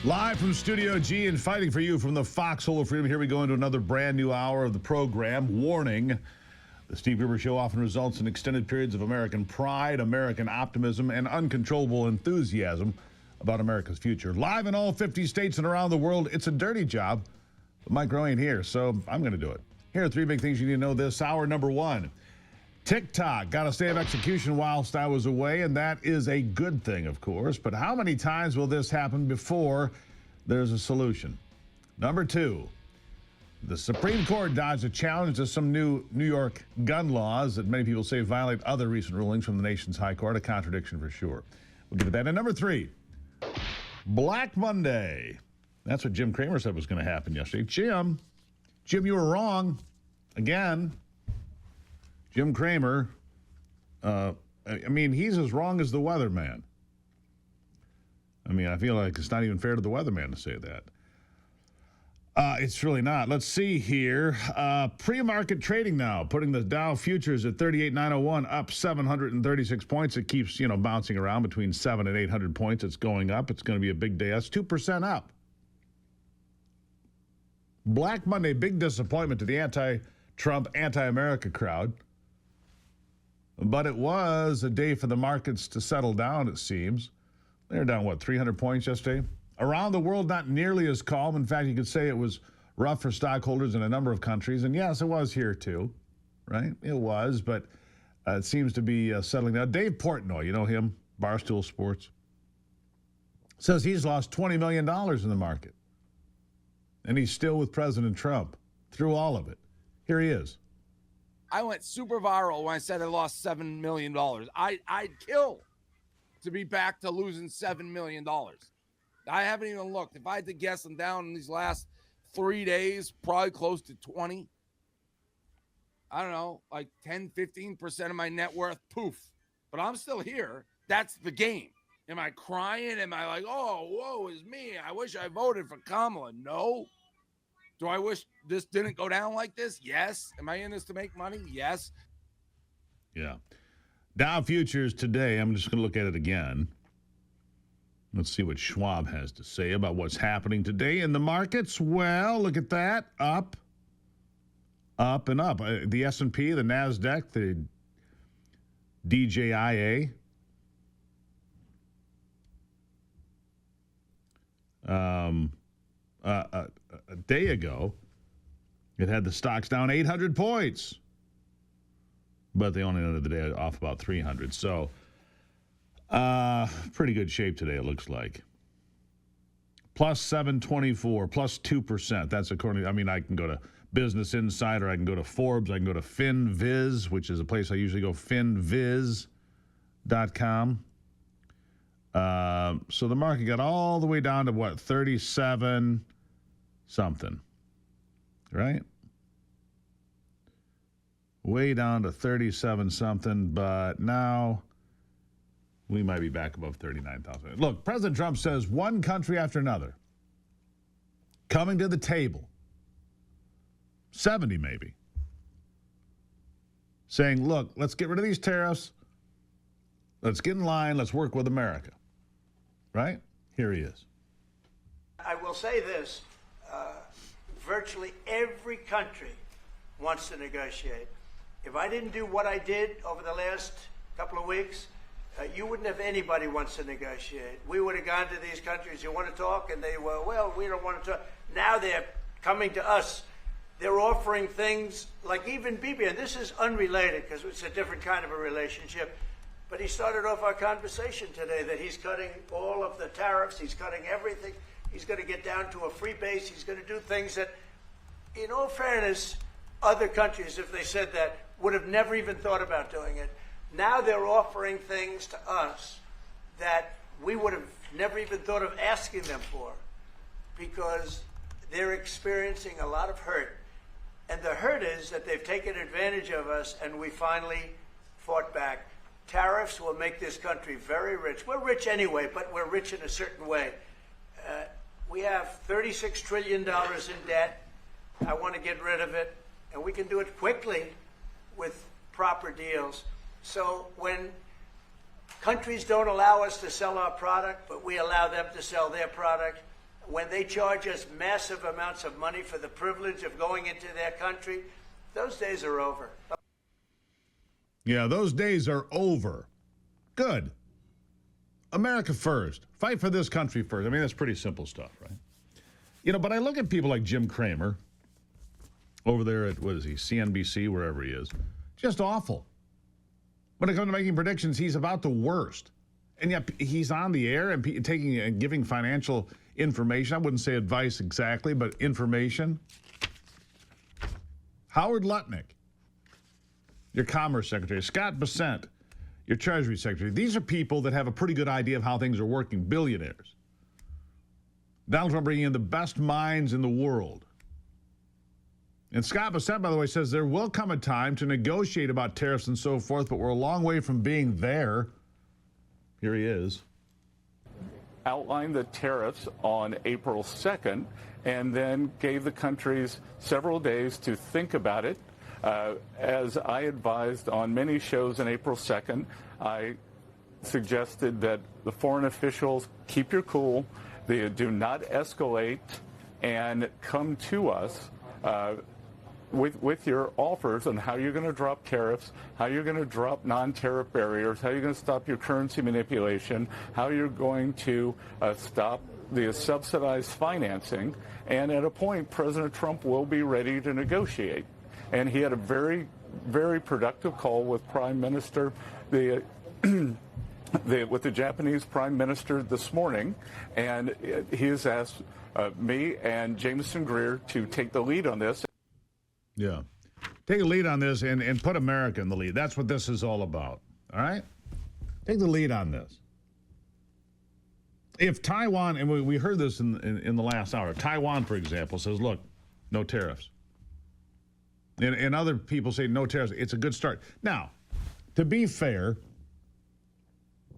Live from Studio G and fighting for you from the foxhole of freedom. Here we go into another brand new hour of the program. Warning, the Steve Gruber Show often results in extended periods of American pride, American optimism, and uncontrollable enthusiasm about America's future. Live in all 50 states and around the world, it's a dirty job. But Mike Rowe ain't here, so I'm going to do it. Here are three big things you need to know this hour. Number one, Tik Tok got a stay of execution whilst I was away, and that is a good thing, of course. But how many times will this happen before there's a solution? Number two, the Supreme Court dodged a challenge to some new New York gun laws that many people say violate other recent rulings from the nation's high court. A contradiction for sure. We'll get to that. And number three, Black Monday. That's what Jim Cramer said was going to happen yesterday. Jim, you were wrong again. Jim Cramer, I mean, he's as wrong as the weatherman. I mean, I feel like it's not even fair to the weatherman to say that. It's really not. Let's see here. Pre-market trading now, putting the Dow futures at 38,901, up 736 points. It keeps, bouncing around between 700 and 800 points. It's going up. It's going to be a big day. That's 2% up. Black Monday, big disappointment to the anti-Trump, anti-America crowd. But it was a day for the markets to settle down, it seems. They're down, 300 points yesterday? Around the world, not nearly as calm. In fact, you could say it was rough for stockholders in a number of countries. And yes, it was here too, right? It was, but it seems to be settling down. Dave Portnoy, you know him, Barstool Sports, says he's lost $20 million in the market. And he's still with President Trump through all of it. Here he is. I went super viral when I said I lost $7 million. I'd kill to be back to losing $7 million. I haven't even looked. If I had to guess, I'm down in these last 3 days, probably close to 20. I don't know, like 10, 15% of my net worth, poof. But I'm still here. That's the game. Am I crying? Am I like, oh, woe is me. I wish I voted for Kamala. No. Do I wish this didn't go down like this? Yes. Am I in this to make money? Yes. Yeah. Dow futures today, I'm just going to look at it again. Let's see what Schwab has to say about what's happening today in the markets. Well, look at that. Up and up. The S&P, the NASDAQ, the DJIA. A day ago, it had the stocks down 800 points. But they only ended the day off about 300. So, pretty good shape today, it looks like. Plus 724, plus 2%. That's according to, I can go to Business Insider, I can go to Forbes, I can go to FinViz, which is a place I usually go, finviz.com. So the market got all the way down to 37 something, right? Way down to 37 something, but now we might be back above 39,000. Look, President Trump says one country after another coming to the table, 70 maybe, saying, look, let's get rid of these tariffs. Let's get in line. Let's work with America. Right? Here he is. I will say this. Virtually every country wants to negotiate. If I didn't do what I did over the last couple of weeks, you wouldn't have anybody wants to negotiate. We would have gone to these countries, you want to talk? And they were, well, we don't want to talk. Now they're coming to us. They're offering things like even Bibi, and this is unrelated because it's a different kind of a relationship. But he started off our conversation today that he's cutting all of the tariffs. He's cutting everything. He's going to get down to a free base. He's going to do things that, in all fairness, other countries, if they said that, would have never even thought about doing it. Now they're offering things to us that we would have never even thought of asking them for because they're experiencing a lot of hurt. And the hurt is that they've taken advantage of us and we finally fought back. Tariffs will make this country very rich. We're rich anyway, but we're rich in a certain way. We have $36 trillion in debt. I want to get rid of it, and we can do it quickly with proper deals. So when countries don't allow us to sell our product, but we allow them to sell their product, when they charge us massive amounts of money for the privilege of going into their country, those days are over. Yeah, those days are over. Good. America first. Fight for this country first. I mean, that's pretty simple stuff, right? You know, but I look at people like Jim Cramer over there at, what is he, CNBC, wherever he is. Just awful. When it comes to making predictions, he's about the worst. And yet he's on the air and taking and giving financial information. I wouldn't say advice exactly, but information. Howard Lutnick, your Commerce Secretary. Scott Bessent, your Treasury Secretary. These are people that have a pretty good idea of how things are working, billionaires. Donald Trump bringing in the best minds in the world. And Scott Bessent, by the way, says there will come a time to negotiate about tariffs and so forth, but we're a long way from being there. Here he is. Outlined the tariffs on April 2nd and then gave the countries several days to think about it. As I advised on many shows on April 2nd, I suggested that the foreign officials keep your cool, they do not escalate, and come to us with your offers on how you're going to drop tariffs, how you're going to drop non-tariff barriers, how you're going to stop your currency manipulation, how you're going to stop the subsidized financing. And at a point, President Trump will be ready to negotiate. And he had a very, very productive call with Prime Minister, with the Japanese Prime Minister this morning. And he has asked me and Jameson Greer to take the lead on this. Yeah. Take a lead on this and put America in the lead. That's what this is all about. All right? Take the lead on this. If Taiwan, and we heard this in the last hour, Taiwan, for example, says, look, no tariffs. And other people say no tariffs. It's a good start. Now, to be fair,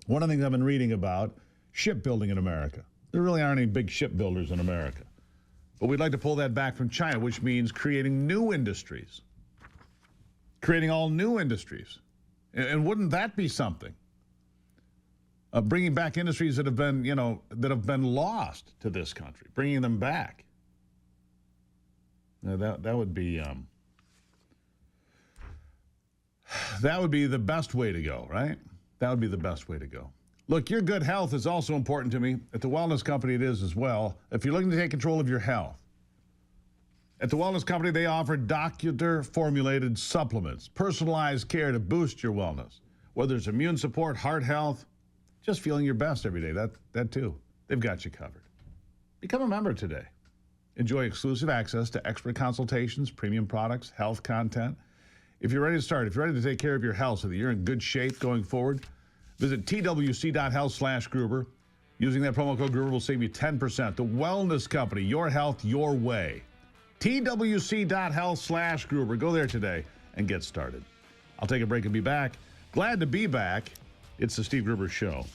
one of the things I've been reading about, shipbuilding in America. There really aren't any big shipbuilders in America. But we'd like to pull that back from China, which means creating new industries. Creating all new industries. And wouldn't that be something? Bringing back industries that have been, that have been lost to this country. Bringing them back. That would be... that would be the best way to go, right? That would be the best way to go. Look, your good health is also important to me. At the Wellness Company, it is as well. If you're looking to take control of your health, at the Wellness Company, they offer doctor-formulated supplements, personalized care to boost your wellness. Whether it's immune support, heart health, just feeling your best every day, that too. They've got you covered. Become a member today. Enjoy exclusive access to expert consultations, premium products, health content. If you're ready to start, if you're ready to take care of your health so that you're in good shape going forward, visit twc.health/Gruber. Using that promo code Gruber will save you 10%. The Wellness Company, your health, your way. twc.health/Gruber. Go there today and get started. I'll take a break and be back. Glad to be back. It's the Steve Gruber Show.